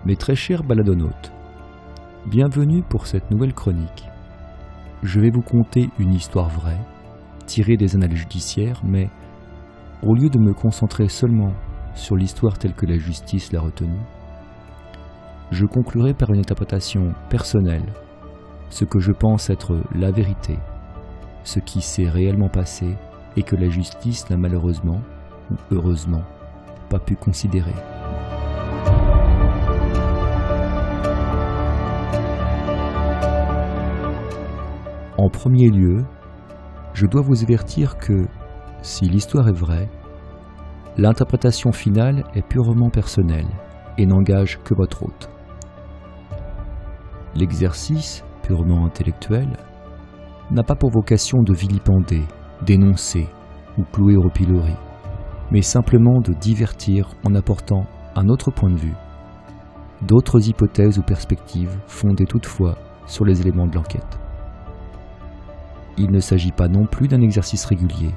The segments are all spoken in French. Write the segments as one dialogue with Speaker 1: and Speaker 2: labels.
Speaker 1: Mes très chers baladonautes, bienvenue pour cette nouvelle chronique. Je vais vous conter une histoire vraie, tirée des annales judiciaires, mais au lieu de me concentrer seulement sur l'histoire telle que la justice l'a retenue, je conclurai par une interprétation personnelle, ce que je pense être la vérité, ce qui s'est réellement passé et que la justice n'a malheureusement, ou heureusement, pas pu considérer. En premier lieu, je dois vous avertir que, si l'histoire est vraie, l'interprétation finale est purement personnelle et n'engage que votre hôte. L'exercice, purement intellectuel, n'a pas pour vocation de vilipender, d'énoncer ou clouer au pilori, mais simplement de divertir en apportant un autre point de vue, d'autres hypothèses ou perspectives fondées toutefois sur les éléments de l'enquête. Il ne s'agit pas non plus d'un exercice régulier,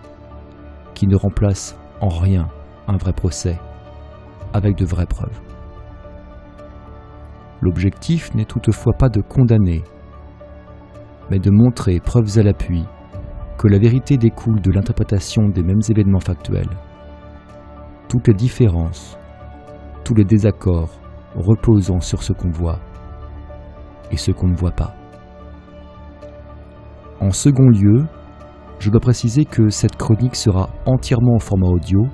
Speaker 1: qui ne remplace en rien un vrai procès, avec de vraies preuves. L'objectif n'est toutefois pas de condamner, mais de montrer, preuves à l'appui, que la vérité découle de l'interprétation des mêmes événements factuels. Toutes les différences, tous les désaccords reposant sur ce qu'on voit et ce qu'on ne voit pas. En second lieu, je dois préciser que cette chronique sera entièrement en format audio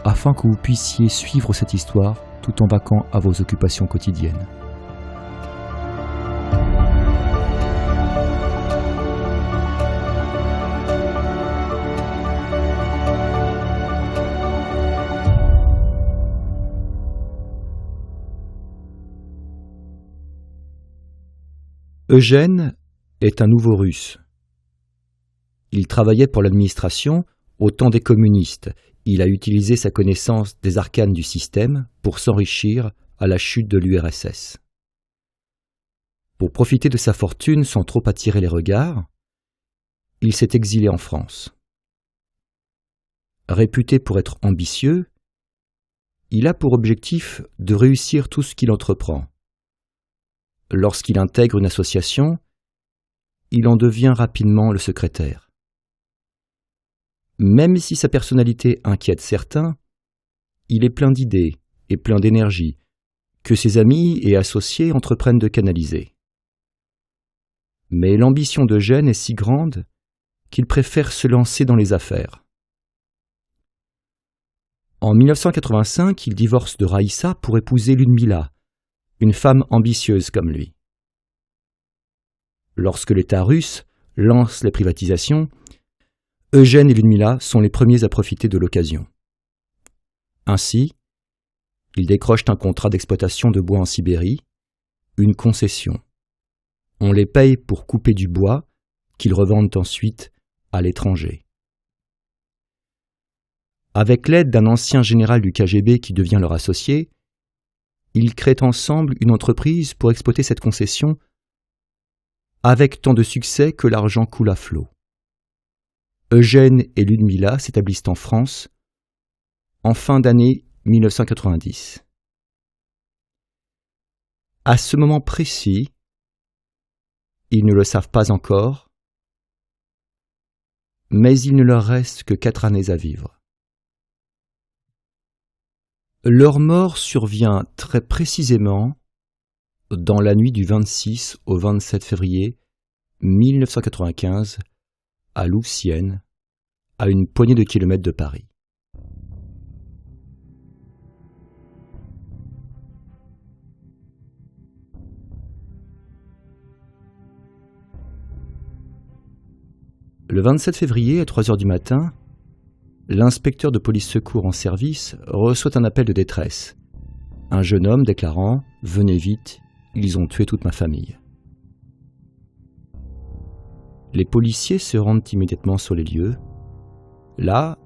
Speaker 1: afin que vous puissiez suivre cette histoire tout en vaquant à vos occupations quotidiennes. Eugène est un nouveau Russe. Il travaillait pour l'administration au temps des communistes. Il a utilisé sa connaissance des arcanes du système pour s'enrichir à la chute de l'URSS. Pour profiter de sa fortune sans trop attirer les regards, il s'est exilé en France. Réputé pour être ambitieux, il a pour objectif de réussir tout ce qu'il entreprend. Lorsqu'il intègre une association, il en devient rapidement le secrétaire. Même si sa personnalité inquiète certains, il est plein d'idées et plein d'énergie que ses amis et associés entreprennent de canaliser. Mais l'ambition d'Eugène est si grande qu'il préfère se lancer dans les affaires. En 1985, il divorce de Raïssa pour épouser Ludmila, une femme ambitieuse comme lui. Lorsque l'État russe lance les privatisations, Eugène et Ludmila sont les premiers à profiter de l'occasion. Ainsi, ils décrochent un contrat d'exploitation de bois en Sibérie, une concession. On les paye pour couper du bois qu'ils revendent ensuite à l'étranger. Avec l'aide d'un ancien général du KGB qui devient leur associé, ils créent ensemble une entreprise pour exploiter cette concession avec tant de succès que l'argent coule à flot. Eugène et Ludmila s'établissent en France en fin d'année 1990. À ce moment précis, ils ne le savent pas encore, mais il ne leur reste que 4 années à vivre. Leur mort survient très précisément dans la nuit du 26 au 27 février 1995 à Louvciennes, à une poignée de kilomètres de Paris. Le 27 février, à 3 heures du matin, l'inspecteur de police secours en service reçoit un appel de détresse. Un jeune homme déclarant « Venez vite, ils ont tué toute ma famille ». Les policiers se rendent immédiatement sur les lieux. Là,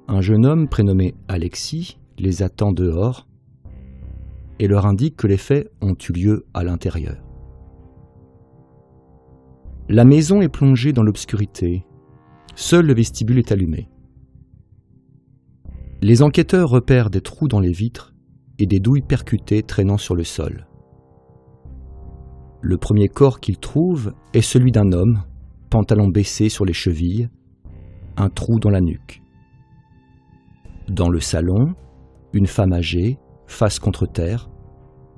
Speaker 1: un jeune homme prénommé Alexis les attend dehors et leur indique que les faits ont eu lieu à l'intérieur. La maison est plongée dans l'obscurité. Seul le vestibule est allumé. Les enquêteurs repèrent des trous dans les vitres et des douilles percutées traînant sur le sol. Le premier corps qu'ils trouvent est celui d'un homme, pantalon baissé sur les chevilles, un trou dans la nuque. Dans le salon, une femme âgée, face contre terre,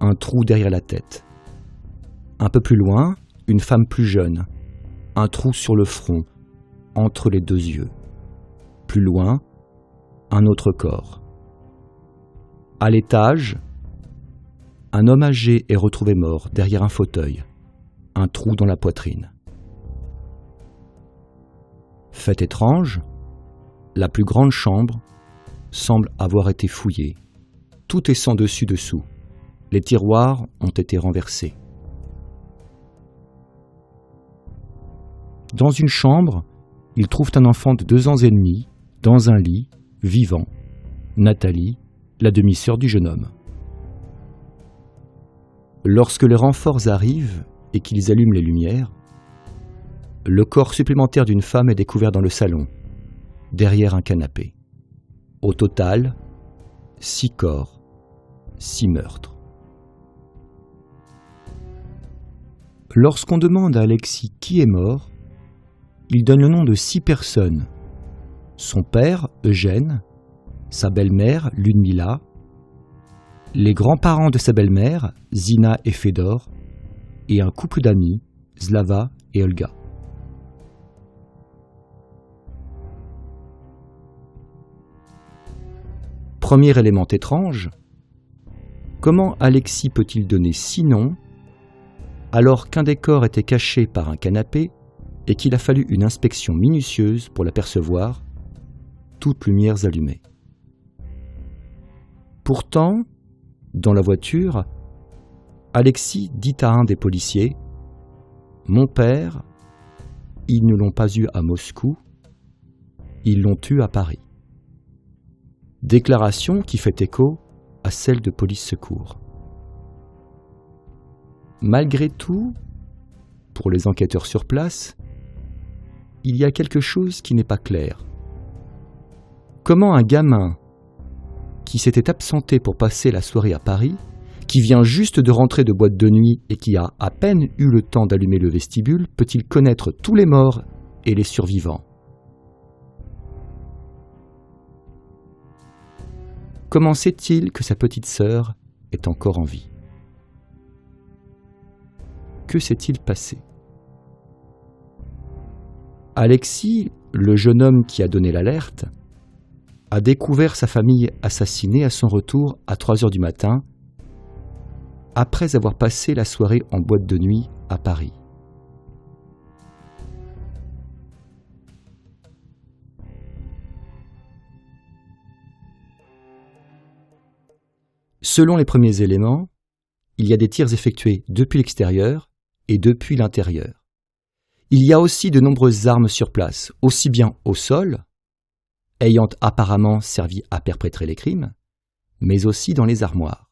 Speaker 1: un trou derrière la tête. Un peu plus loin, une femme plus jeune, un trou sur le front, entre les deux yeux. Plus loin, un autre corps. À l'étage, un homme âgé est retrouvé mort derrière un fauteuil, un trou dans la poitrine. Fait étrange, la plus grande chambre semble avoir été fouillée. Tout est sans dessus-dessous. Les tiroirs ont été renversés. Dans une chambre, ils trouvent un enfant de 2 ans et demi, dans un lit, vivant. Nathalie, la demi-sœur du jeune homme. Lorsque les renforts arrivent et qu'ils allument les lumières, le corps supplémentaire d'une femme est découvert dans le salon, derrière un canapé. Au total, 6 corps, 6 meurtres. Lorsqu'on demande à Alexis qui est mort, il donne le nom de 6 personnes. Son père, Eugène, sa belle-mère, Ludmila, les grands-parents de sa belle-mère, Zina et Fedor, et un couple d'amis, Slava et Olga. Premier élément étrange, comment Alexis peut-il donner 6 noms alors qu'un des corps était caché par un canapé et qu'il a fallu une inspection minutieuse pour l'apercevoir, toutes lumières allumées. Pourtant, dans la voiture, Alexis dit à un des policiers « Mon père, ils ne l'ont pas eu à Moscou, ils l'ont eu à Paris. » Déclaration qui fait écho à celle de Police Secours. Malgré tout, pour les enquêteurs sur place, il y a quelque chose qui n'est pas clair. Comment un gamin qui s'était absenté pour passer la soirée à Paris, qui vient juste de rentrer de boîte de nuit et qui a à peine eu le temps d'allumer le vestibule, peut-il connaître tous les morts et les survivants ? Comment sait-il que sa petite sœur est encore en vie ? Que s'est-il passé ? Alexis, le jeune homme qui a donné l'alerte, a découvert sa famille assassinée à son retour à 3 heures du matin, après avoir passé la soirée en boîte de nuit à Paris. Selon les premiers éléments, il y a des tirs effectués depuis l'extérieur et depuis l'intérieur. Il y a aussi de nombreuses armes sur place, aussi bien au sol, ayant apparemment servi à perpétrer les crimes, mais aussi dans les armoires.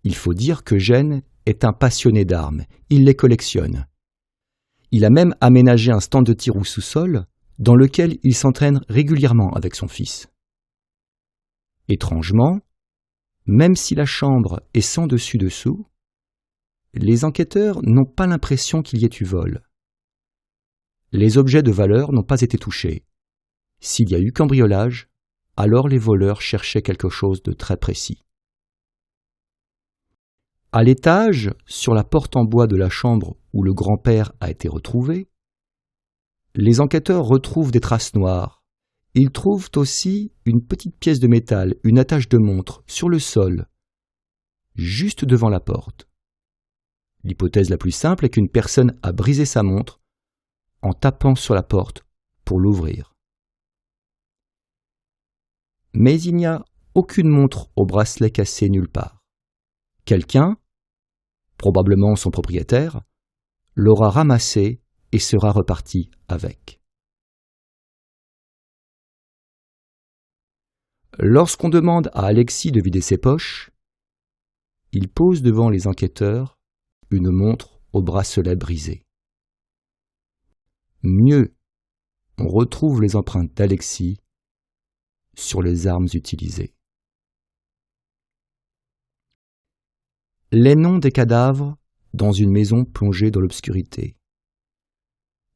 Speaker 1: Il faut dire qu'Eugène est un passionné d'armes, il les collectionne. Il a même aménagé un stand de tir au sous-sol dans lequel il s'entraîne régulièrement avec son fils. Étrangement, même si la chambre est sans dessus-dessous, les enquêteurs n'ont pas l'impression qu'il y ait eu vol. Les objets de valeur n'ont pas été touchés. S'il y a eu cambriolage, alors les voleurs cherchaient quelque chose de très précis. À l'étage, sur la porte en bois de la chambre où le grand-père a été retrouvé, les enquêteurs retrouvent des traces noires. Ils trouvent aussi une petite pièce de métal, une attache de montre, sur le sol, juste devant la porte. L'hypothèse la plus simple est qu'une personne a brisé sa montre en tapant sur la porte pour l'ouvrir. Mais il n'y a aucune montre au bracelet cassé nulle part. Quelqu'un, probablement son propriétaire, l'aura ramassé et sera reparti avec. Lorsqu'on demande à Alexis de vider ses poches, il pose devant les enquêteurs une montre au bracelet brisé. Mieux, on retrouve les empreintes d'Alexis sur les armes utilisées. Les noms des cadavres dans une maison plongée dans l'obscurité.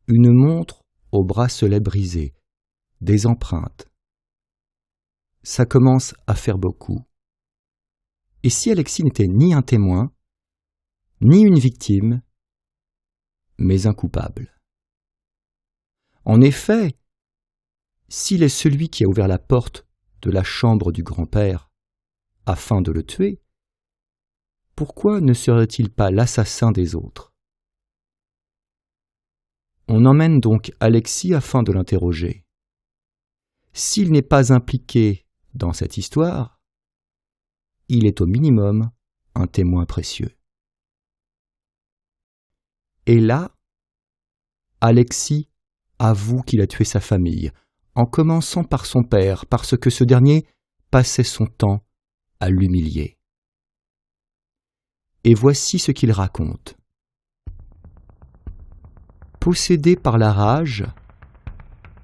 Speaker 1: Une montre au bracelet brisé, des empreintes. Ça commence à faire beaucoup. Et si Alexis n'était ni un témoin, ni une victime, mais un coupable? En effet, s'il est celui qui a ouvert la porte de la chambre du grand-père afin de le tuer, pourquoi ne serait-il pas l'assassin des autres? On emmène donc Alexis afin de l'interroger. S'il n'est pas impliqué dans cette histoire, il est au minimum un témoin précieux. Et là, Alexis avoue qu'il a tué sa famille, en commençant par son père, parce que ce dernier passait son temps à l'humilier. Et voici ce qu'il raconte. Possédé par la rage,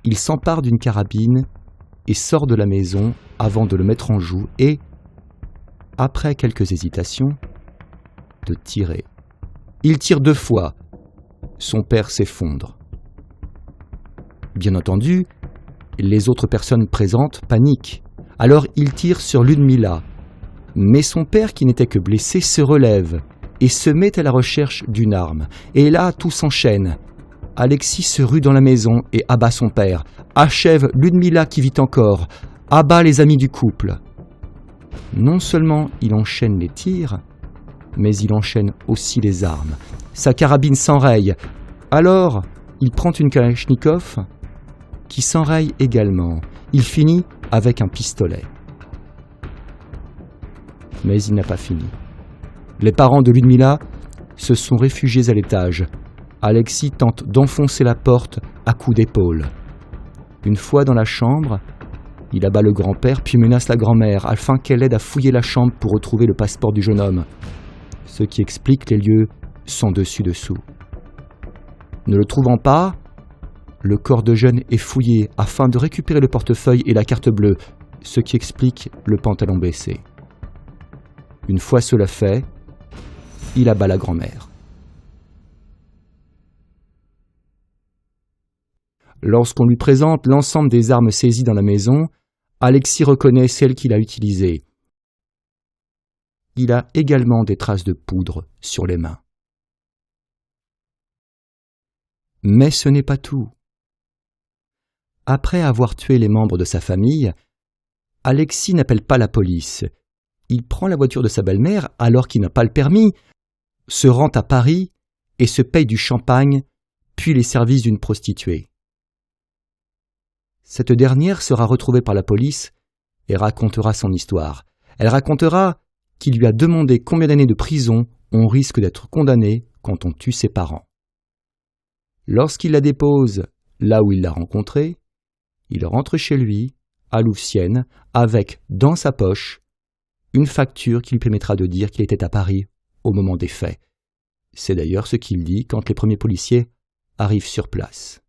Speaker 1: il s'empare d'une carabine et sort de la maison avant de le mettre en joue et, après quelques hésitations, de tirer. Il tire 2 fois. Son père s'effondre. Bien entendu, les autres personnes présentes paniquent. Alors il tire sur Ludmila. Mais son père, qui n'était que blessé, se relève et se met à la recherche d'une arme. Et là, tout s'enchaîne. Alexis se rue dans la maison et abat son père, achève Ludmila qui vit encore, abat les amis du couple. Non seulement il enchaîne les tirs, mais il enchaîne aussi les armes. Sa carabine s'enraye. Alors, il prend une Kalachnikov qui s'enraye également. Il finit avec un pistolet. Mais il n'a pas fini. Les parents de Ludmila se sont réfugiés à l'étage. Alexis tente d'enfoncer la porte à coups d'épaule. Une fois dans la chambre, il abat le grand-père puis menace la grand-mère afin qu'elle aide à fouiller la chambre pour retrouver le passeport du jeune homme, ce qui explique les lieux sans dessus-dessous. Ne le trouvant pas, le corps de jeune est fouillé afin de récupérer le portefeuille et la carte bleue, ce qui explique le pantalon baissé. Une fois cela fait, il abat la grand-mère. Lorsqu'on lui présente l'ensemble des armes saisies dans la maison, Alexis reconnaît celle qu'il a utilisée. Il a également des traces de poudre sur les mains. Mais ce n'est pas tout. Après avoir tué les membres de sa famille, Alexis n'appelle pas la police. Il prend la voiture de sa belle-mère alors qu'il n'a pas le permis, se rend à Paris et se paye du champagne, puis les services d'une prostituée. Cette dernière sera retrouvée par la police et racontera son histoire. Elle racontera qu'il lui a demandé combien d'années de prison on risque d'être condamné quand on tue ses parents. Lorsqu'il la dépose là où il l'a rencontrée, il rentre chez lui, à Louvciennes, avec, dans sa poche, une facture qui lui permettra de dire qu'il était à Paris au moment des faits. C'est d'ailleurs ce qu'il dit quand les premiers policiers arrivent sur place.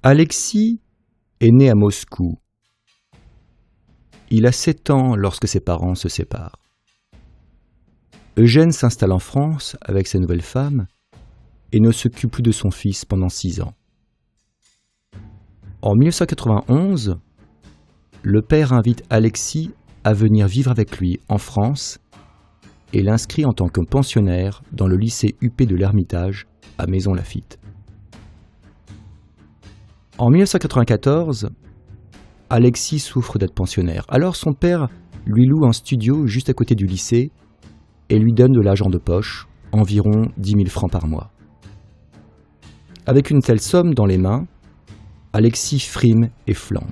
Speaker 1: Alexis est né à Moscou. Il a 7 ans lorsque ses parents se séparent. Eugène s'installe en France avec sa nouvelle femme et ne s'occupe plus de son fils pendant 6 ans. En 1991, le père invite Alexis à venir vivre avec lui en France et l'inscrit en tant que pensionnaire dans le lycée UP de l'Ermitage à Maisons-Laffitte. En 1994, Alexis souffre d'être pensionnaire. Alors son père lui loue un studio juste à côté du lycée et lui donne de l'argent de poche, environ 10 000 francs par mois. Avec une telle somme dans les mains, Alexis frime et flambe.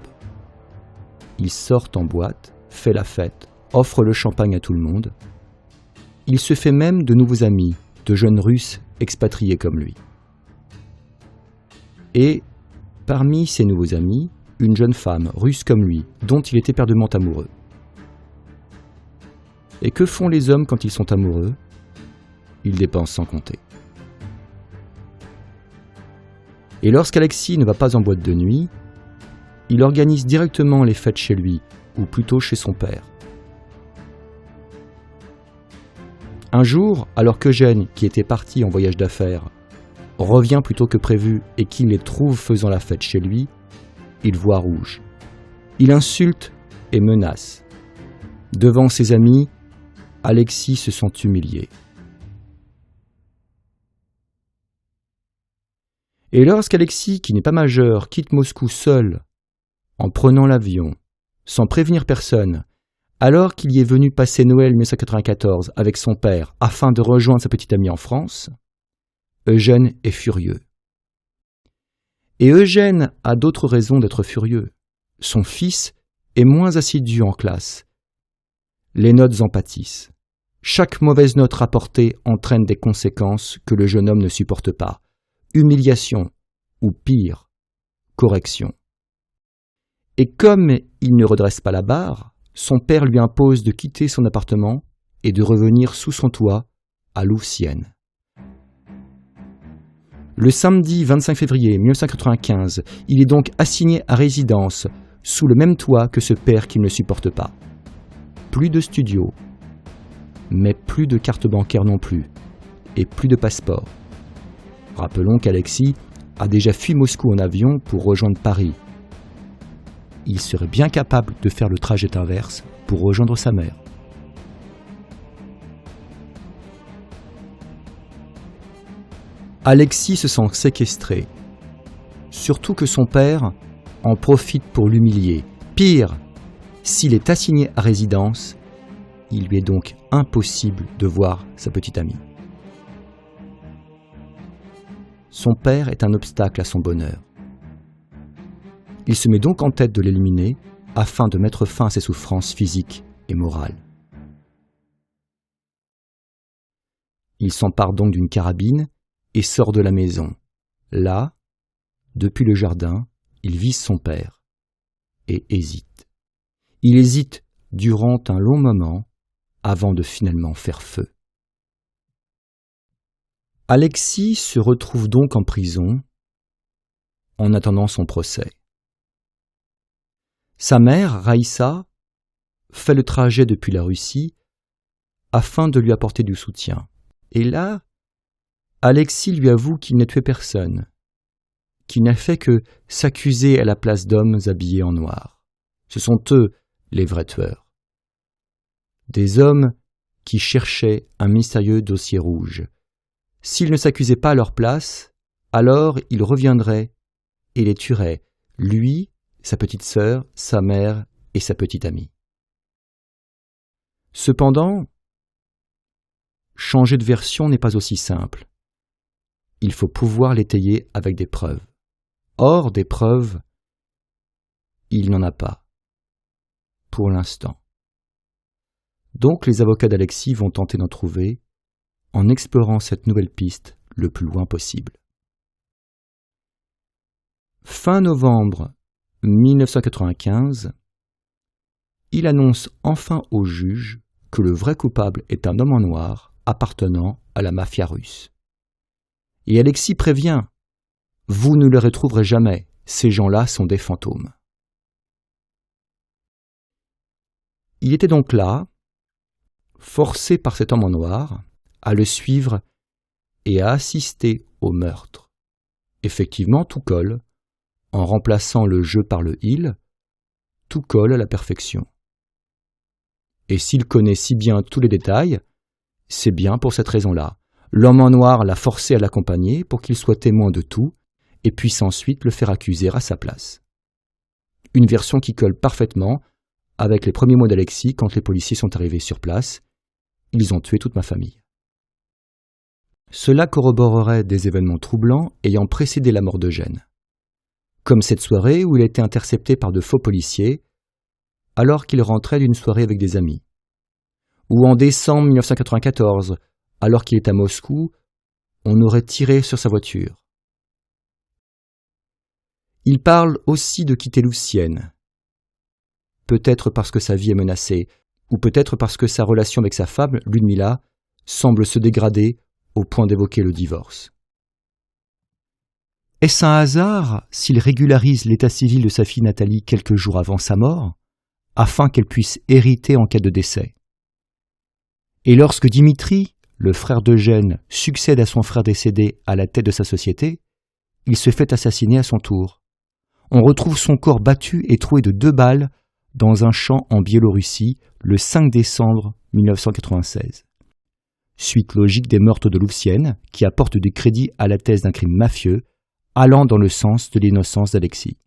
Speaker 1: Il sort en boîte, fait la fête, offre le champagne à tout le monde. Il se fait même de nouveaux amis, de jeunes Russes expatriés comme lui. Et parmi ses nouveaux amis, une jeune femme russe comme lui, dont il est éperdument amoureux. Et que font les hommes quand ils sont amoureux? Ils dépensent sans compter. Et lorsqu'Alexis ne va pas en boîte de nuit, il organise directement les fêtes chez lui, ou plutôt chez son père. Un jour, alors qu'Eugène, qui était parti en voyage d'affaires, revient plus tôt que prévu et qu'il les trouve faisant la fête chez lui, il voit rouge. Il insulte et menace. Devant ses amis, Alexis se sent humilié. Et lorsqu'Alexis, qui n'est pas majeur, quitte Moscou seul, en prenant l'avion, sans prévenir personne, alors qu'il y est venu passer Noël 1994 avec son père afin de rejoindre sa petite amie en France, Eugène est furieux. Et Eugène a d'autres raisons d'être furieux. Son fils est moins assidu en classe. Les notes en pâtissent. Chaque mauvaise note rapportée entraîne des conséquences que le jeune homme ne supporte pas. Humiliation, ou pire, correction. Et comme il ne redresse pas la barre, son père lui impose de quitter son appartement et de revenir sous son toit à Louvciennes. Le samedi 25 février 1995, il est donc assigné à résidence sous le même toit que ce père qu'il ne supporte pas. Plus de studio, mais plus de carte bancaire non plus, et plus de passeport. Rappelons qu'Alexis a déjà fui Moscou en avion pour rejoindre Paris. Il serait bien capable de faire le trajet inverse pour rejoindre sa mère. Alexis se sent séquestré, surtout que son père en profite pour l'humilier. Pire, s'il est assigné à résidence, il lui est donc impossible de voir sa petite amie. Son père est un obstacle à son bonheur. Il se met donc en tête de l'éliminer afin de mettre fin à ses souffrances physiques et morales. Il s'empare donc d'une carabine et sort de la maison. Là, depuis le jardin, il vise son père et hésite. Il hésite durant un long moment avant de finalement faire feu. Alexis se retrouve donc en prison en attendant son procès. Sa mère, Raïssa, fait le trajet depuis la Russie afin de lui apporter du soutien. Et là, Alexis lui avoue qu'il n'a tué personne, qu'il n'a fait que s'accuser à la place d'hommes habillés en noir. Ce sont eux les vrais tueurs. Des hommes qui cherchaient un mystérieux dossier rouge. S'ils ne s'accusaient pas à leur place, alors ils reviendraient et les tueraient, lui, sa petite sœur, sa mère et sa petite amie. Cependant, changer de version n'est pas aussi simple. Il faut pouvoir l'étayer avec des preuves. Or, des preuves, il n'en a pas, pour l'instant. Donc les avocats d'Alexis vont tenter d'en trouver en explorant cette nouvelle piste le plus loin possible. Fin novembre 1995, il annonce enfin au juge que le vrai coupable est un homme en noir appartenant à la mafia russe. Et Alexis prévient « Vous ne les retrouverez jamais, ces gens-là sont des fantômes. » Il était donc là, forcé par cet homme en noir, à le suivre et à assister au meurtre. Effectivement, tout colle. En remplaçant le je par le il, tout colle à la perfection. Et s'il connaît si bien tous les détails, c'est bien pour cette raison-là. L'homme en noir l'a forcé à l'accompagner pour qu'il soit témoin de tout et puisse ensuite le faire accuser à sa place. Une version qui colle parfaitement avec les premiers mots d'Alexis quand les policiers sont arrivés sur place. Ils ont tué toute ma famille. Cela corroborerait des événements troublants ayant précédé la mort d'Eugène. Comme cette soirée où il a été intercepté par de faux policiers alors qu'il rentrait d'une soirée avec des amis. Ou en décembre 1994, alors qu'il est à Moscou, on aurait tiré sur sa voiture. Il parle aussi de quitter Louvciennes. Peut-être parce que sa vie est menacée, ou peut-être parce que sa relation avec sa femme, Ludmila, semble se dégrader au point d'évoquer le divorce. Est-ce un hasard s'il régularise l'état civil de sa fille Nathalie quelques jours avant sa mort, afin qu'elle puisse hériter en cas de décès? Et lorsque Dimitri, le frère d'Eugène succède à son frère décédé à la tête de sa société, il se fait assassiner à son tour. On retrouve son corps battu et troué de 2 balles dans un champ en Biélorussie le 5 décembre 1996. Suite logique des meurtres de Louvciennes qui apporte du crédit à la thèse d'un crime mafieux allant dans le sens de l'innocence d'Alexis.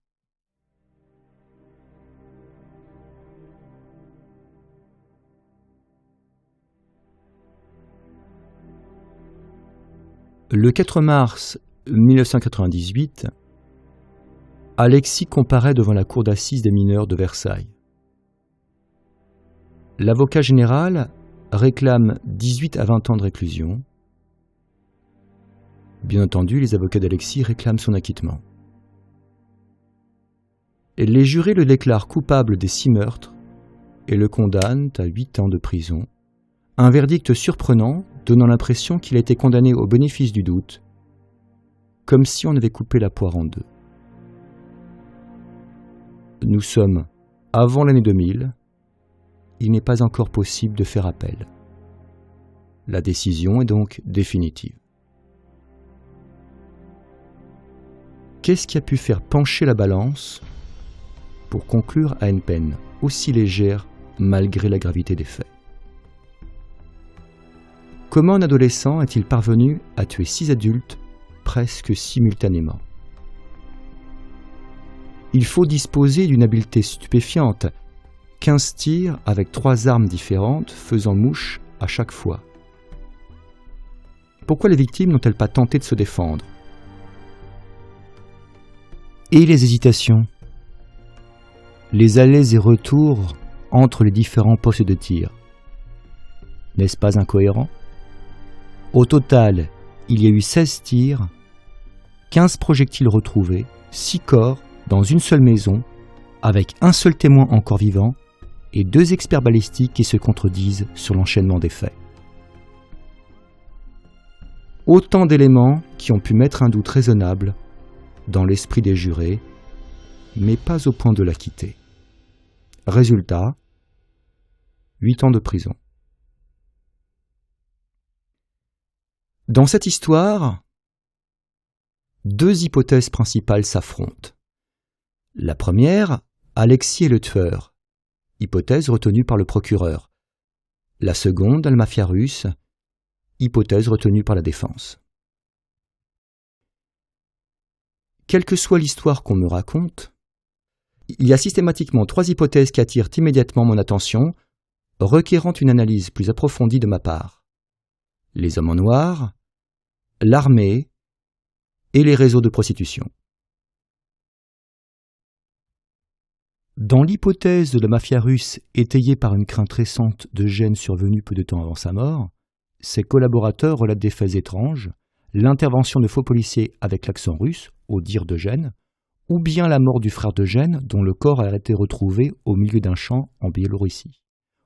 Speaker 1: Le 4 mars 1998, Alexis comparaît devant la cour d'assises des mineurs de Versailles. L'avocat général réclame 18 à 20 ans de réclusion. Bien entendu, les avocats d'Alexis réclament son acquittement. Et les jurés le déclarent coupable des 6 meurtres et le condamnent à 8 ans de prison. Un verdict surprenant, donnant l'impression qu'il a été condamné au bénéfice du doute, comme si on avait coupé la poire en 2. Nous sommes avant l'année 2000, il n'est pas encore possible de faire appel. La décision est donc définitive. Qu'est-ce qui a pu faire pencher la balance pour conclure à une peine aussi légère malgré la gravité des faits? Comment un adolescent est-il parvenu à tuer 6 adultes presque simultanément? Il faut disposer d'une habileté stupéfiante, 15 tirs avec 3 armes différentes faisant mouche à chaque fois. Pourquoi les victimes n'ont-elles pas tenté de se défendre? Et les hésitations? Les allers et retours entre les différents postes de tir? N'est-ce pas incohérent? Au total, il y a eu 16 tirs, 15 projectiles retrouvés, 6 corps dans une seule maison, avec un seul témoin encore vivant et 2 experts balistiques qui se contredisent sur l'enchaînement des faits. Autant d'éléments qui ont pu mettre un doute raisonnable dans l'esprit des jurés, mais pas au point de l'acquitter. Résultat, 8 ans de prison. Dans cette histoire, 2 hypothèses principales s'affrontent. La première, Alexis est le tueur, hypothèse retenue par le procureur. La seconde, la mafia russe, hypothèse retenue par la défense. Quelle que soit l'histoire qu'on me raconte, il y a systématiquement 3 hypothèses qui attirent immédiatement mon attention, requérant une analyse plus approfondie de ma part. Les hommes en noir, l'armée et les réseaux de prostitution. Dans l'hypothèse de la mafia russe étayée par une crainte récente d'Eugène survenue peu de temps avant sa mort, ses collaborateurs relatent des faits étranges, l'intervention de faux policiers avec l'accent russe, au dire d'Eugène, ou bien la mort du frère d'Eugène dont le corps a été retrouvé au milieu d'un champ en Biélorussie,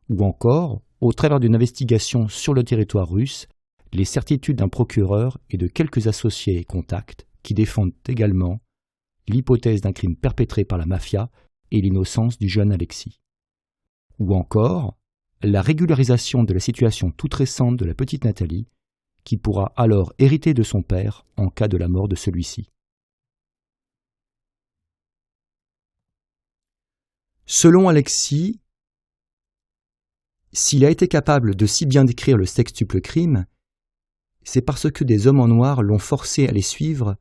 Speaker 1: ou encore, au travers d'une investigation sur le territoire russe, les certitudes d'un procureur et de quelques associés et contacts qui défendent également l'hypothèse d'un crime perpétré par la mafia et l'innocence du jeune Alexis. Ou encore, la régularisation de la situation toute récente de la petite Nathalie, qui pourra alors hériter de son père en cas de la mort de celui-ci. Selon Alexis, s'il a été capable de si bien décrire le sextuple crime, c'est parce que des hommes en noir l'ont forcé à les suivre,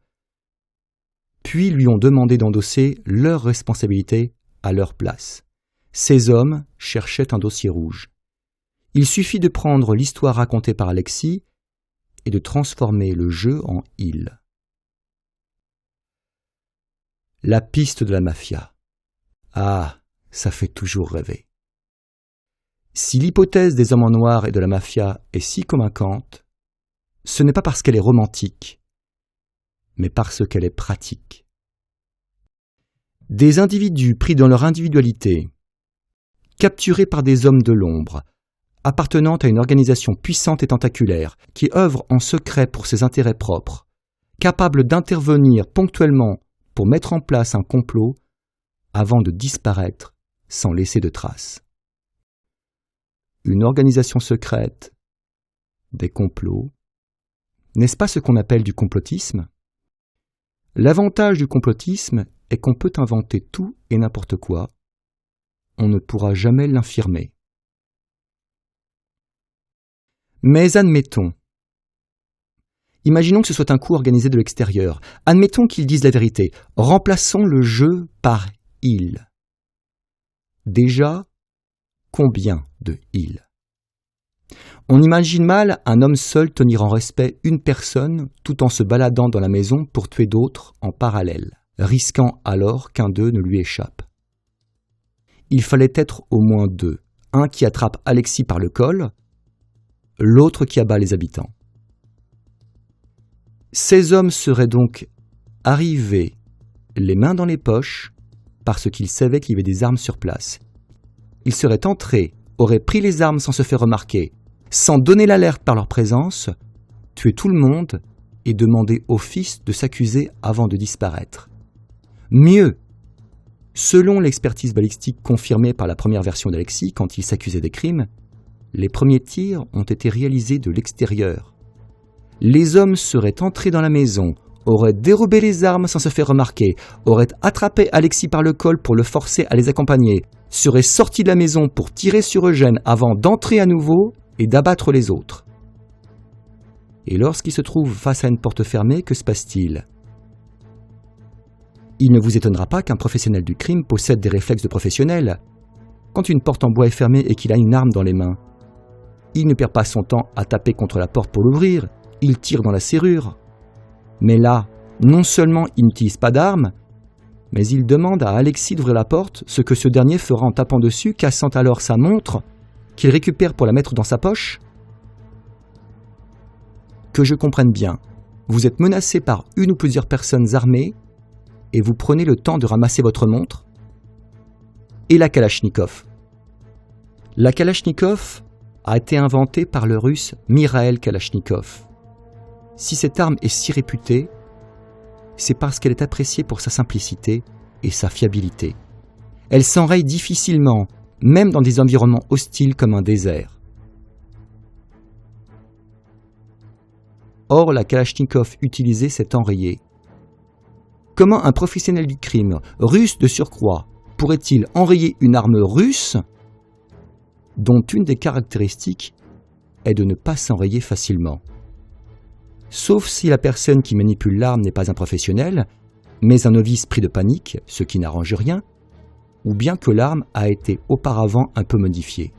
Speaker 1: puis lui ont demandé d'endosser leurs responsabilités à leur place. Ces hommes cherchaient un dossier rouge. Il suffit de prendre l'histoire racontée par Alexis et de transformer le jeu en il. La piste de la mafia. Ah, ça fait toujours rêver. Si l'hypothèse des hommes en noir et de la mafia est si convaincante, ce n'est pas parce qu'elle est romantique, mais parce qu'elle est pratique. Des individus pris dans leur individualité, capturés par des hommes de l'ombre, appartenant à une organisation puissante et tentaculaire, qui œuvre en secret pour ses intérêts propres, capable d'intervenir ponctuellement pour mettre en place un complot avant de disparaître sans laisser de traces. Une organisation secrète des complots. N'est-ce pas ce qu'on appelle du complotisme? L'avantage du complotisme est qu'on peut inventer tout et n'importe quoi. On ne pourra jamais l'infirmer. Mais admettons. Imaginons que ce soit un coup organisé de l'extérieur. Admettons qu'ils disent la vérité. Remplaçons le je par il. Déjà, combien de il? On imagine mal un homme seul tenir en respect une personne tout en se baladant dans la maison pour tuer d'autres en parallèle, risquant alors qu'un d'eux ne lui échappe. Il fallait être au moins deux, un qui attrape Alexis par le col, l'autre qui abat les habitants. Ces hommes seraient donc arrivés les mains dans les poches parce qu'ils savaient qu'il y avait des armes sur place. Ils seraient entrés, auraient pris les armes sans se faire remarquer, sans donner l'alerte par leur présence, tuer tout le monde et demander au fils de s'accuser avant de disparaître. Mieux, selon l'expertise balistique confirmée par la première version d'Alexis quand il s'accusait des crimes, les premiers tirs ont été réalisés de l'extérieur. Les hommes seraient entrés dans la maison, auraient dérobé les armes sans se faire remarquer, auraient attrapé Alexis par le col pour le forcer à les accompagner, seraient sortis de la maison pour tirer sur Eugène avant d'entrer à nouveau et d'abattre les autres. Et lorsqu'ils se trouvent face à une porte fermée, que se passe-t-il? Il ne vous étonnera pas qu'un professionnel du crime possède des réflexes de professionnel. Quand une porte en bois est fermée et qu'il a une arme dans les mains, il ne perd pas son temps à taper contre la porte pour l'ouvrir, il tire dans la serrure. Mais là, non seulement il n'utilise pas d'arme, mais il demande à Alexis d'ouvrir la porte, ce que ce dernier fera en tapant dessus, cassant alors sa montre, qu'il récupère pour la mettre dans sa poche. Que je comprenne bien, vous êtes menacé par une ou plusieurs personnes armées et vous prenez le temps de ramasser votre montre. Et la Kalachnikov. La Kalachnikov a été inventée par le russe Mikhail Kalachnikov. Si cette arme est si réputée, c'est parce qu'elle est appréciée pour sa simplicité et sa fiabilité. Elle s'enraye difficilement, même dans des environnements hostiles comme un désert. Or, la Kalachnikov utilisée s'est enrayée. Comment un professionnel du crime, russe de surcroît, pourrait-il enrayer une arme russe dont une des caractéristiques est de ne pas s'enrayer facilement? Sauf si la personne qui manipule l'arme n'est pas un professionnel, mais un novice pris de panique, ce qui n'arrange rien, ou bien que l'arme a été auparavant un peu modifiée.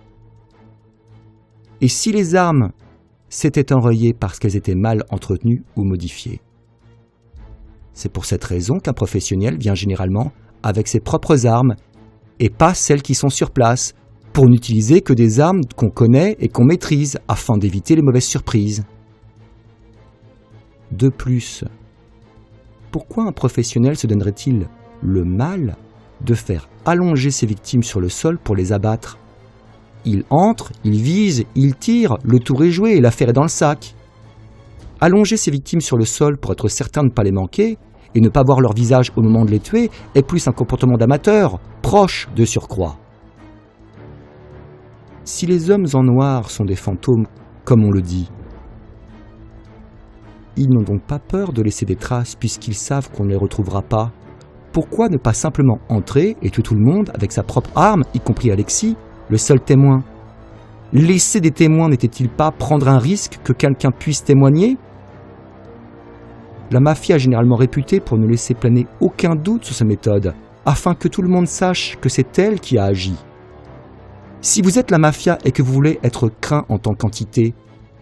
Speaker 1: Et si les armes s'étaient enrayées parce qu'elles étaient mal entretenues ou modifiées? C'est pour cette raison qu'un professionnel vient généralement avec ses propres armes et pas celles qui sont sur place, pour n'utiliser que des armes qu'on connaît et qu'on maîtrise afin d'éviter les mauvaises surprises. De plus, pourquoi un professionnel se donnerait-il le mal de faire allonger ses victimes sur le sol pour les abattre? Il entre, il vise, il tire, le tour est joué et l'affaire est dans le sac. Allonger ses victimes sur le sol pour être certain de ne pas les manquer et ne pas voir leur visage au moment de les tuer est plus un comportement d'amateur, proche de surcroît. Si les hommes en noir sont des fantômes, comme on le dit, ils n'ont donc pas peur de laisser des traces puisqu'ils savent qu'on ne les retrouvera pas. Pourquoi ne pas simplement entrer et tuer tout le monde avec sa propre arme, y compris Alexis, le seul témoin? Laisser des témoins n'était-il pas prendre un risque que quelqu'un puisse témoigner? La mafia est généralement réputée pour ne laisser planer aucun doute sur sa méthode, afin que tout le monde sache que c'est elle qui a agi. Si vous êtes la mafia et que vous voulez être craint en tant qu'entité,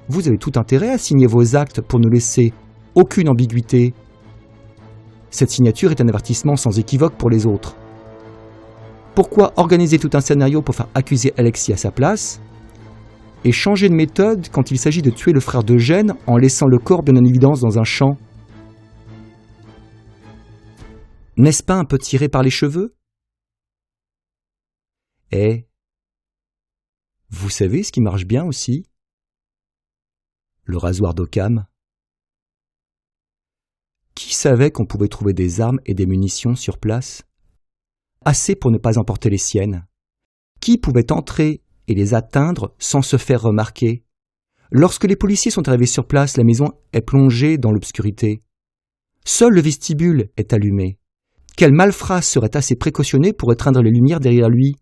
Speaker 1: vous avez tout intérêt à signer vos actes pour ne laisser aucune ambiguïté. Cette signature est un avertissement sans équivoque pour les autres. Pourquoi organiser tout un scénario pour faire accuser Alexis à sa place et changer de méthode quand il s'agit de tuer le frère d'Eugène en laissant le corps bien en évidence dans un champ? N'est-ce pas un peu tiré par les cheveux? Et vous savez ce qui marche bien aussi? Le rasoir d'Occam. Qui savait qu'on pouvait trouver des armes et des munitions sur place? Assez pour ne pas emporter les siennes. Qui pouvait entrer et les atteindre sans se faire remarquer? Lorsque les policiers sont arrivés sur place, la maison est plongée dans l'obscurité. Seul le vestibule est allumé. Quel malfrat serait assez précautionné pour éteindre les lumières derrière lui?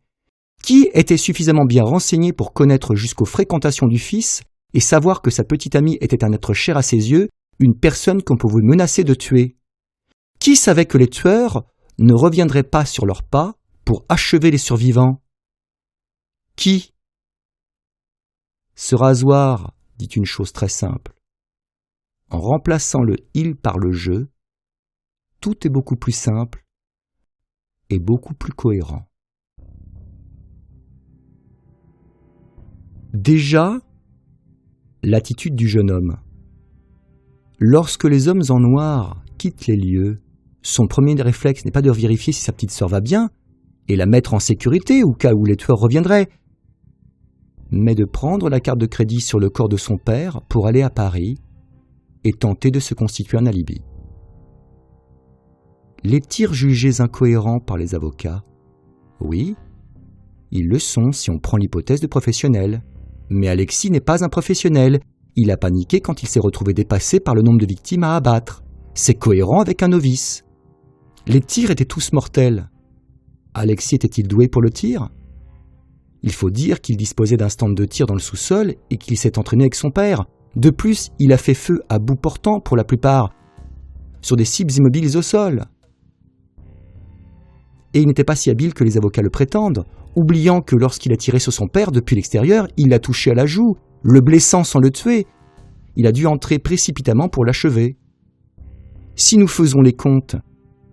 Speaker 1: Qui était suffisamment bien renseigné pour connaître jusqu'aux fréquentations du fils et savoir que sa petite amie était un être cher à ses yeux, une personne qu'on pouvait menacer de tuer? Qui savait que les tueurs ne reviendraient pas sur leurs pas pour achever les survivants? Qui? Ce rasoir dit une chose très simple. En remplaçant le « il » par le « je », tout est beaucoup plus simple et beaucoup plus cohérent. Déjà, l'attitude du jeune homme. Lorsque les hommes en noir quittent les lieux, son premier réflexe n'est pas de vérifier si sa petite sœur va bien et la mettre en sécurité au cas où les tueurs reviendraient, mais de prendre la carte de crédit sur le corps de son père pour aller à Paris et tenter de se constituer un alibi. Les tirs jugés incohérents par les avocats, oui, ils le sont si on prend l'hypothèse de professionnel. Mais Alexis n'est pas un professionnel. Il a paniqué quand il s'est retrouvé dépassé par le nombre de victimes à abattre. C'est cohérent avec un novice. Les tirs étaient tous mortels. Alexis était-il doué pour le tir? Il faut dire qu'il disposait d'un stand de tir dans le sous-sol et qu'il s'est entraîné avec son père. De plus, il a fait feu à bout portant pour la plupart, sur des cibles immobiles au sol. Et il n'était pas si habile que les avocats le prétendent, oubliant que lorsqu'il a tiré sur son père depuis l'extérieur, il l'a touché à la joue, le blessant sans le tuer. Il a dû entrer précipitamment pour l'achever. Si nous faisons les comptes,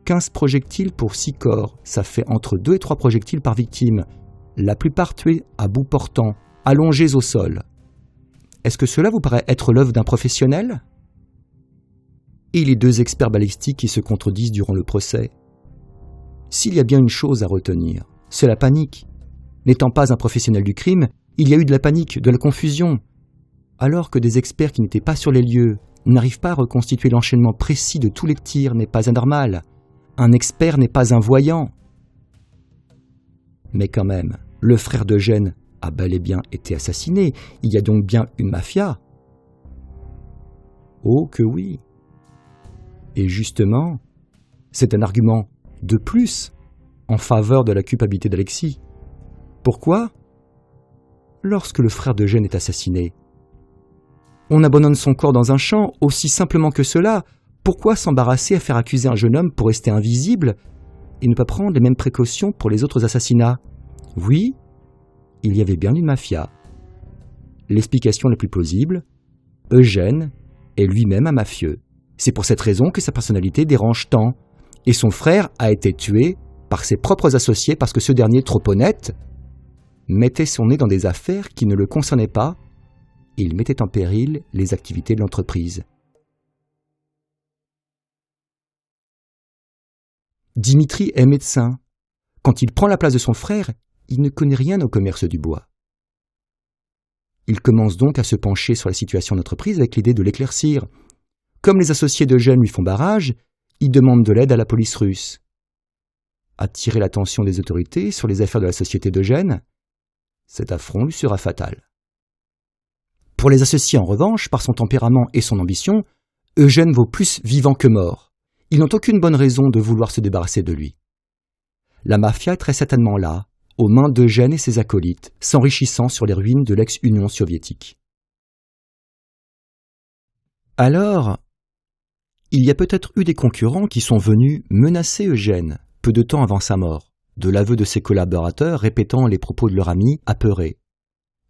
Speaker 1: 15 projectiles pour 6 corps, ça fait entre 2 et 3 projectiles par victime, la plupart tués à bout portant, allongés au sol. Est-ce que cela vous paraît être l'œuvre d'un professionnel? Et les deux experts balistiques qui se contredisent durant le procès. S'il y a bien une chose à retenir, c'est la panique. N'étant pas un professionnel du crime, il y a eu de la panique, de la confusion. Alors que des experts qui n'étaient pas sur les lieux n'arrivent pas à reconstituer l'enchaînement précis de tous les tirs n'est pas anormal. Un expert n'est pas un voyant. Mais quand même, le frère d'Eugène a bel et bien été assassiné. Il y a donc bien une mafia. Oh que oui. Et justement, c'est un argument de plus en faveur de la culpabilité d'Alexis. Pourquoi? Lorsque le frère d'Eugène est assassiné, on abandonne son corps dans un champ, aussi simplement que cela. Pourquoi s'embarrasser à faire accuser un jeune homme pour rester invisible et ne pas prendre les mêmes précautions pour les autres assassinats? Oui, il y avait bien une mafia. L'explication la plus plausible, Eugène est lui-même un mafieux. C'est pour cette raison que sa personnalité dérange tant. Et son frère a été tué par ses propres associés parce que ce dernier, trop honnête, mettait son nez dans des affaires qui ne le concernaient pas et il mettait en péril les activités de l'entreprise. Dimitri est médecin. Quand il prend la place de son frère, il ne connaît rien au commerce du bois. Il commence donc à se pencher sur la situation d'entreprise avec l'idée de l'éclaircir. Comme les associés d'Eugène lui font barrage, il demande de l'aide à la police russe. Attirer l'attention des autorités sur les affaires de la société d'Eugène, cet affront lui sera fatal. Pour les associés, en revanche, par son tempérament et son ambition, Eugène vaut plus vivant que mort. Ils n'ont aucune bonne raison de vouloir se débarrasser de lui. La mafia est très certainement là, aux mains d'Eugène et ses acolytes, s'enrichissant sur les ruines de l'ex-Union soviétique. Alors, il y a peut-être eu des concurrents qui sont venus menacer Eugène, peu de temps avant sa mort, de l'aveu de ses collaborateurs répétant les propos de leur ami apeuré.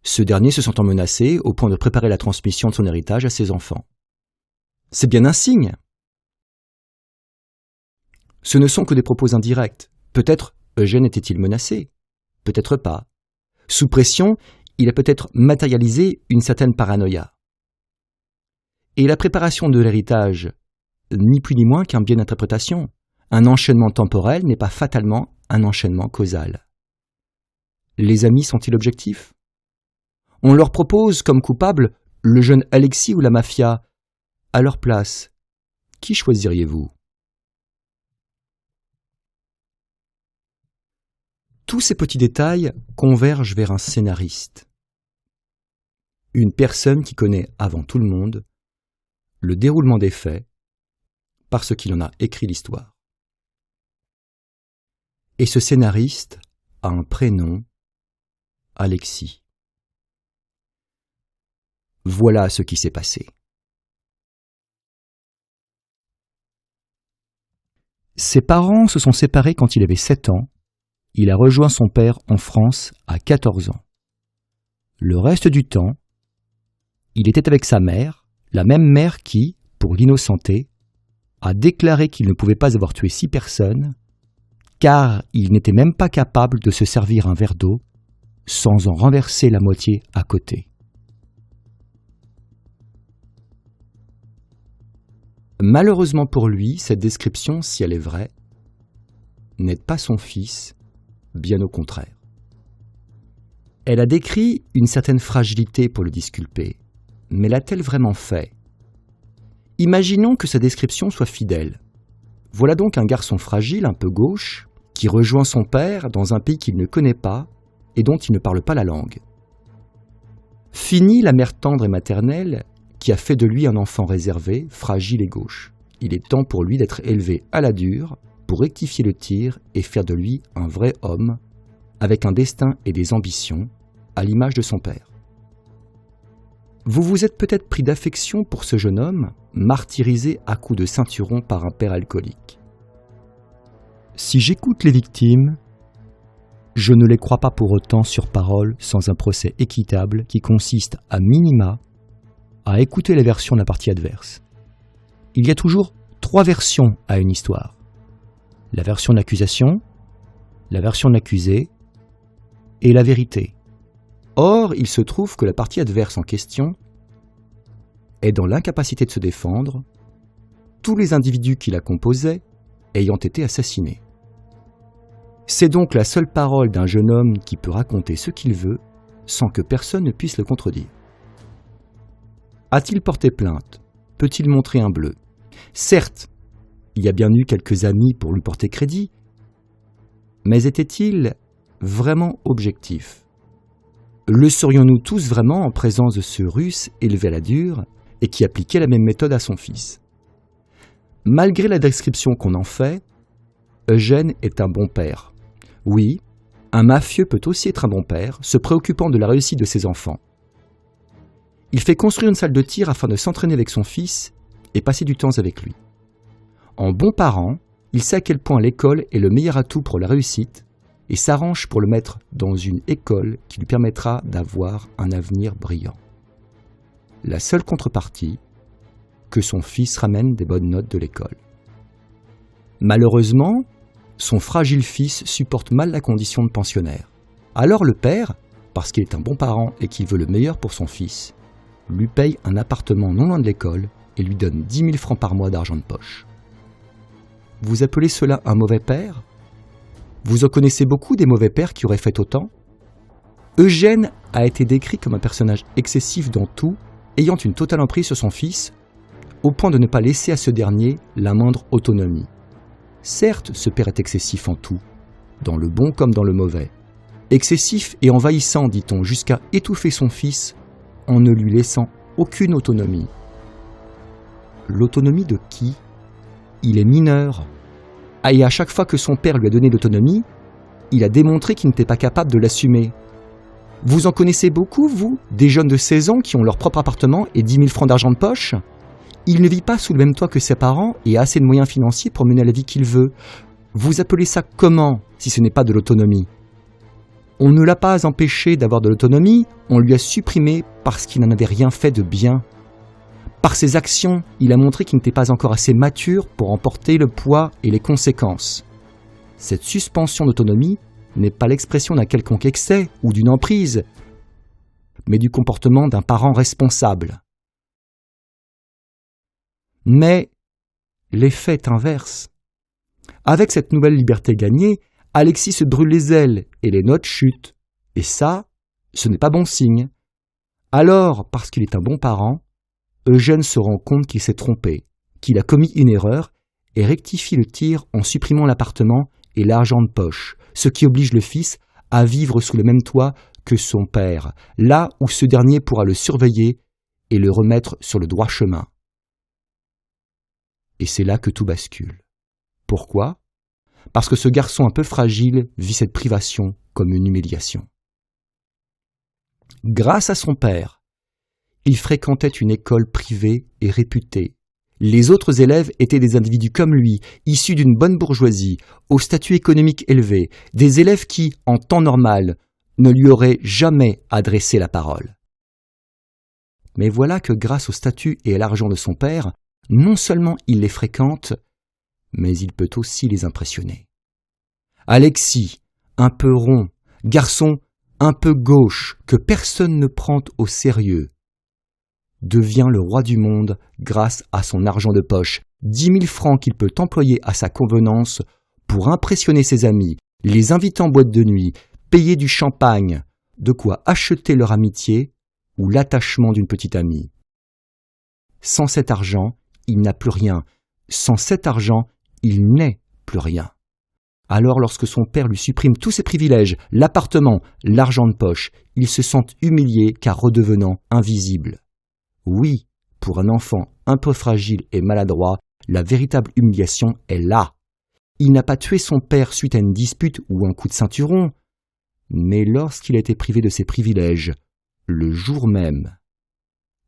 Speaker 1: Ce dernier se sentant menacé au point de préparer la transmission de son héritage à ses enfants. C'est bien un signe. Ce ne sont que des propos indirects. Peut-être Eugène était-il menacé, peut-être pas. Sous pression, il a peut-être matérialisé une certaine paranoïa. Et la préparation de l'héritage, ni plus ni moins qu'un biais d'interprétation. Un enchaînement temporel n'est pas fatalement un enchaînement causal. Les amis sont-ils objectifs? On leur propose comme coupable le jeune Alexis ou la mafia. À leur place, qui choisiriez-vous? Tous ces petits détails convergent vers un scénariste. une personne qui connaît avant tout le monde le déroulement des faits parce qu'il en a écrit l'histoire. Et ce scénariste a un prénom, Alexis. Voilà ce qui s'est passé. Ses parents se sont séparés quand il avait 7 ans. Il a rejoint son père en France à 14 ans. Le reste du temps, il était avec sa mère, la même mère qui, pour l'innocenter, a déclaré qu'il ne pouvait pas avoir tué 6 personnes, car il n'était même pas capable de se servir un verre d'eau sans en renverser la moitié à côté. Malheureusement pour lui, cette description, si elle est vraie, n'est pas son fils, bien au contraire. Elle a décrit une certaine fragilité pour le disculpé, mais l'a-t-elle vraiment fait? Imaginons que sa description soit fidèle. Voilà donc un garçon fragile, un peu gauche, qui rejoint son père dans un pays qu'il ne connaît pas et dont il ne parle pas la langue. Fini la mère tendre et maternelle qui a fait de lui un enfant réservé, fragile et gauche. Il est temps pour lui d'être élevé à la dure pour rectifier le tir et faire de lui un vrai homme avec un destin et des ambitions à l'image de son père. Vous vous êtes peut-être pris d'affection pour ce jeune homme, martyrisé à coups de ceinturon par un père alcoolique. Si j'écoute les victimes, je ne les crois pas pour autant sur parole sans un procès équitable qui consiste à minima à écouter les versions de la partie adverse. Il y a toujours 3 versions à une histoire. La version de l'accusation, la version de l'accusé et la vérité. Or, il se trouve que la partie adverse en question est dans l'incapacité de se défendre, tous les individus qui la composaient ayant été assassinés. C'est donc la seule parole d'un jeune homme qui peut raconter ce qu'il veut sans que personne ne puisse le contredire. A-t-il porté plainte? Peut-il montrer un bleu? Certes, il y a bien eu quelques amis pour lui porter crédit, mais était-il vraiment objectif? Le serions-nous tous vraiment en présence de ce Russe élevé à la dure et qui appliquait la même méthode à son fils? Malgré la description qu'on en fait, Eugène est un bon père. Oui, un mafieux peut aussi être un bon père, se préoccupant de la réussite de ses enfants. Il fait construire une salle de tir afin de s'entraîner avec son fils et passer du temps avec lui. En bon parent, il sait à quel point l'école est le meilleur atout pour la réussite et s'arrange pour le mettre dans une école qui lui permettra d'avoir un avenir brillant. La seule contrepartie, que son fils ramène des bonnes notes de l'école. Malheureusement, son fragile fils supporte mal la condition de pensionnaire. Alors le père, parce qu'il est un bon parent et qu'il veut le meilleur pour son fils, lui paye un appartement non loin de l'école et lui donne 10 000 francs par mois d'argent de poche. Vous appelez cela un mauvais père? Vous en connaissez beaucoup des mauvais pères qui auraient fait autant? Eugène a été décrit comme un personnage excessif dans tout, ayant une totale emprise sur son fils, au point de ne pas laisser à ce dernier la moindre autonomie. Certes, ce père est excessif en tout, dans le bon comme dans le mauvais. Excessif et envahissant, dit-on, jusqu'à étouffer son fils en ne lui laissant aucune autonomie. L'autonomie de qui? Il est mineur. Et à chaque fois que son père lui a donné l'autonomie, il a démontré qu'il n'était pas capable de l'assumer. Vous en connaissez beaucoup, vous, des jeunes de 16 ans qui ont leur propre appartement et 10 000 francs d'argent de poche? Il ne vit pas sous le même toit que ses parents et a assez de moyens financiers pour mener la vie qu'il veut. Vous appelez ça comment, si ce n'est pas de l'autonomie? On ne l'a pas empêché d'avoir de l'autonomie, on lui a supprimé parce qu'il n'en avait rien fait de bien. Par ses actions, il a montré qu'il n'était pas encore assez mature pour en porter le poids et les conséquences. Cette suspension d'autonomie n'est pas l'expression d'un quelconque excès ou d'une emprise, mais du comportement d'un parent responsable. Mais l'effet est inverse. Avec cette nouvelle liberté gagnée, Alexis se brûle les ailes et les notes chutent. Et ça, ce n'est pas bon signe. Alors, parce qu'il est un bon parent, Eugène se rend compte qu'il s'est trompé, qu'il a commis une erreur et rectifie le tir en supprimant l'appartement et l'argent de poche, ce qui oblige le fils à vivre sous le même toit que son père, là où ce dernier pourra le surveiller et le remettre sur le droit chemin. Et c'est là que tout bascule. Pourquoi ? Parce que ce garçon un peu fragile vit cette privation comme une humiliation. Grâce à son père, il fréquentait une école privée et réputée. Les autres élèves étaient des individus comme lui, issus d'une bonne bourgeoisie, au statut économique élevé, des élèves qui, en temps normal, ne lui auraient jamais adressé la parole. Mais voilà que grâce au statut et à l'argent de son père, non seulement il les fréquente, mais il peut aussi les impressionner. Alexis, un peu rond, garçon un peu gauche, que personne ne prend au sérieux, devient le roi du monde grâce à son argent de poche, 10 000 francs qu'il peut employer à sa convenance pour impressionner ses amis, les inviter en boîte de nuit, payer du champagne, de quoi acheter leur amitié ou l'attachement d'une petite amie. Sans cet argent, il n'a plus rien. Sans cet argent, il n'est plus rien. Alors lorsque son père lui supprime tous ses privilèges, l'appartement, l'argent de poche, il se sent humilié car redevenant invisible. Oui, pour un enfant un peu fragile et maladroit, la véritable humiliation est là. Il n'a pas tué son père suite à une dispute ou un coup de ceinturon, mais lorsqu'il a été privé de ses privilèges, le jour même.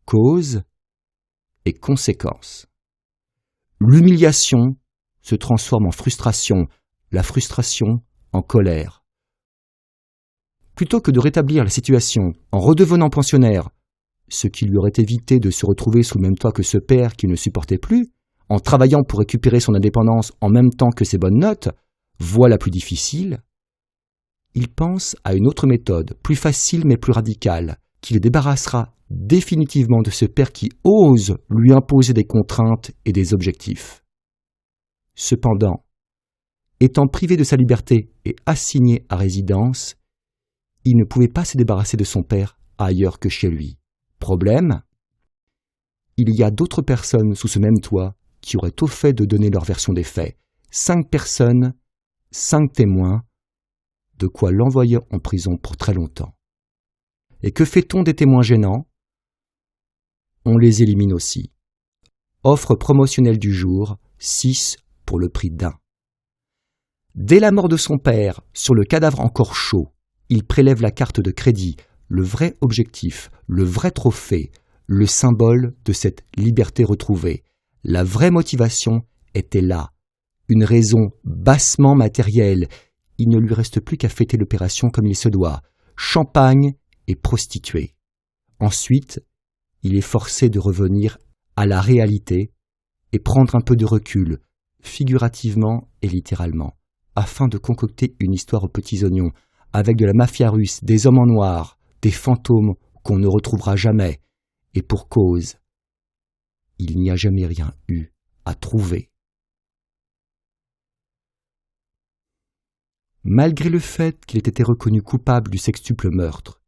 Speaker 1: Cause et conséquence. L'humiliation se transforme en frustration, la frustration en colère. Plutôt que de rétablir la situation en redevenant pensionnaire, ce qui lui aurait évité de se retrouver sous le même toit que ce père qu'il ne supportait plus, en travaillant pour récupérer son indépendance en même temps que ses bonnes notes, voie la plus difficile, il pense à une autre méthode, plus facile mais plus radicale, qui le débarrassera définitivement de ce père qui ose lui imposer des contraintes et des objectifs. Cependant, étant privé de sa liberté et assigné à résidence, il ne pouvait pas se débarrasser de son père ailleurs que chez lui. Problème ? Il y a d'autres personnes sous ce même toit qui auraient au fait de donner leur version des faits. 5 personnes, 5 témoins, de quoi l'envoyer en prison pour très longtemps. Et que fait-on des témoins gênants ? On les élimine aussi. Offre promotionnelle du jour, 6 pour le prix d'1. Dès la mort de son père, sur le cadavre encore chaud, il prélève la carte de crédit, le vrai objectif, le vrai trophée, le symbole de cette liberté retrouvée. La vraie motivation était là, une raison bassement matérielle. Il ne lui reste plus qu'à fêter l'opération comme il se doit, champagne et prostituée. Ensuite, il est forcé de revenir à la réalité et prendre un peu de recul, figurativement et littéralement, afin de concocter une histoire aux petits oignons, avec de la mafia russe, des hommes en noir, des fantômes qu'on ne retrouvera jamais, et pour cause, il n'y a jamais rien eu à trouver. Malgré le fait qu'il ait été reconnu coupable du sextuple meurtre,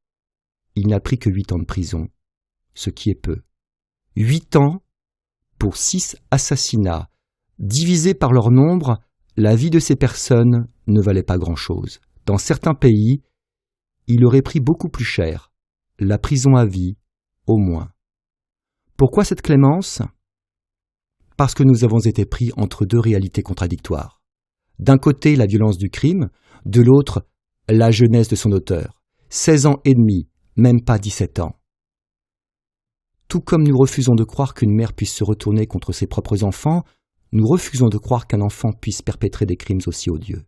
Speaker 1: il n'a pris que 8 ans de prison, ce qui est peu. 8 ans pour 6 assassinats. Divisés par leur nombre, la vie de ces personnes ne valait pas grand-chose. Dans certains pays, il aurait pris beaucoup plus cher, la prison à vie, au moins. Pourquoi cette clémence ? Parce que nous avons été pris entre deux réalités contradictoires. D'un côté, la violence du crime, de l'autre, la jeunesse de son auteur. 16 ans et demi, même pas 17 ans. Tout comme nous refusons de croire qu'une mère puisse se retourner contre ses propres enfants, nous refusons de croire qu'un enfant puisse perpétrer des crimes aussi odieux.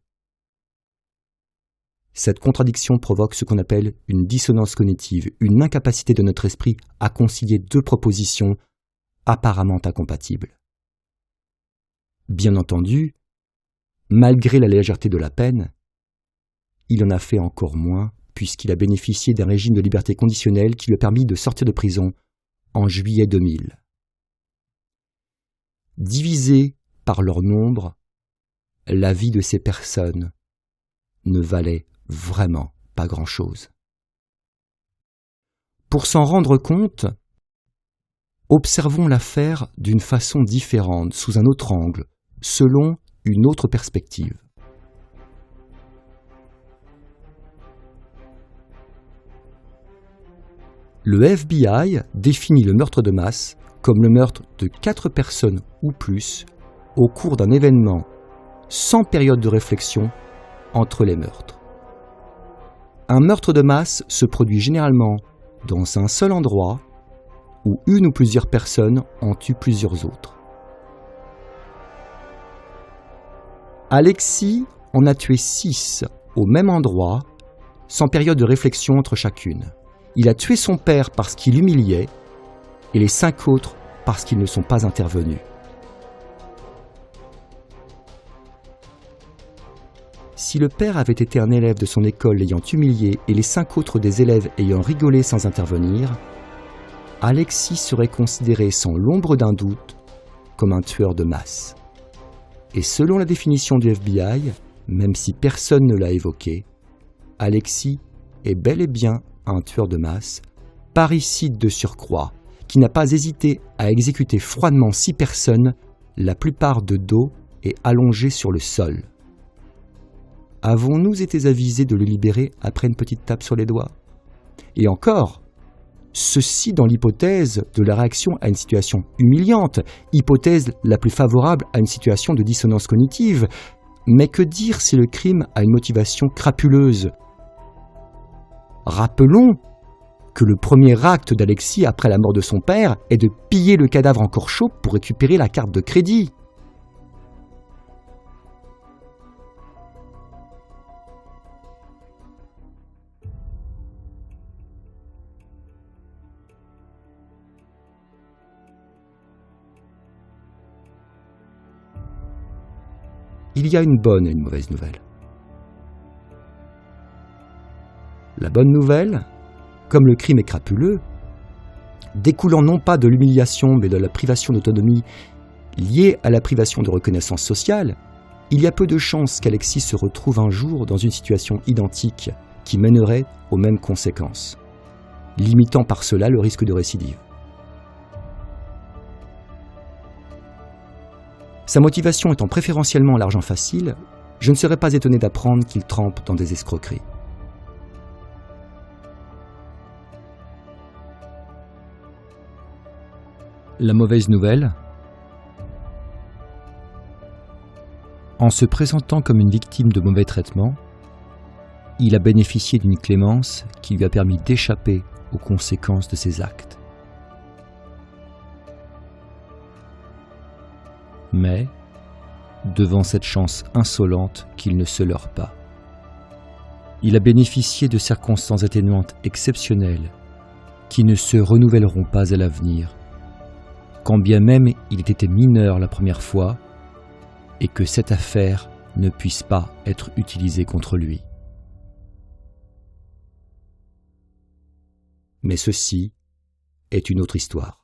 Speaker 1: Cette contradiction provoque ce qu'on appelle une dissonance cognitive, une incapacité de notre esprit à concilier deux propositions apparemment incompatibles. Bien entendu, malgré la légèreté de la peine, il en a fait encore moins puisqu'il a bénéficié d'un régime de liberté conditionnelle qui lui a permis de sortir de prison en juillet 2000. Divisée par leur nombre, la vie de ces personnes ne valait vraiment pas grand-chose. Pour s'en rendre compte, observons l'affaire d'une façon différente, sous un autre angle, selon une autre perspective. Le FBI définit le meurtre de masse comme le meurtre de 4 personnes ou plus au cours d'un événement sans période de réflexion entre les meurtres. Un meurtre de masse se produit généralement dans un seul endroit où une ou plusieurs personnes en tuent plusieurs autres. Alexis en a tué 6 au même endroit, sans période de réflexion entre chacune. Il a tué son père parce qu'il l'humiliait et les 5 autres parce qu'ils ne sont pas intervenus. Si le père avait été un élève de son école l'ayant humilié et les 5 autres des élèves ayant rigolé sans intervenir, Alexis serait considéré sans l'ombre d'un doute comme un tueur de masse. Et selon la définition du FBI, même si personne ne l'a évoqué, Alexis est bel et bien un tueur de masse, parricide de surcroît, qui n'a pas hésité à exécuter froidement 6 personnes, la plupart de dos et allongées sur le sol. Avons-nous été avisés de le libérer après une petite tape sur les doigts? Et encore, ceci dans l'hypothèse de la réaction à une situation humiliante, hypothèse la plus favorable à une situation de dissonance cognitive. Mais que dire si le crime a une motivation crapuleuse? Rappelons que le premier acte d'Alexis après la mort de son père est de piller le cadavre encore chaud pour récupérer la carte de crédit. Il y a une bonne et une mauvaise nouvelle. La bonne nouvelle, comme le crime est crapuleux, découlant non pas de l'humiliation mais de la privation d'autonomie liée à la privation de reconnaissance sociale, il y a peu de chances qu'Alexis se retrouve un jour dans une situation identique qui mènerait aux mêmes conséquences, limitant par cela le risque de récidive. Sa motivation étant préférentiellement l'argent facile, je ne serais pas étonné d'apprendre qu'il trempe dans des escroqueries. La mauvaise nouvelle, en se présentant comme une victime de mauvais traitements, il a bénéficié d'une clémence qui lui a permis d'échapper aux conséquences de ses actes. Mais, devant cette chance insolente qu'il ne se leurre pas, il a bénéficié de circonstances atténuantes exceptionnelles qui ne se renouvelleront pas à l'avenir, quand bien même il ait été mineur la première fois et que cette affaire ne puisse pas être utilisée contre lui. Mais ceci est une autre histoire.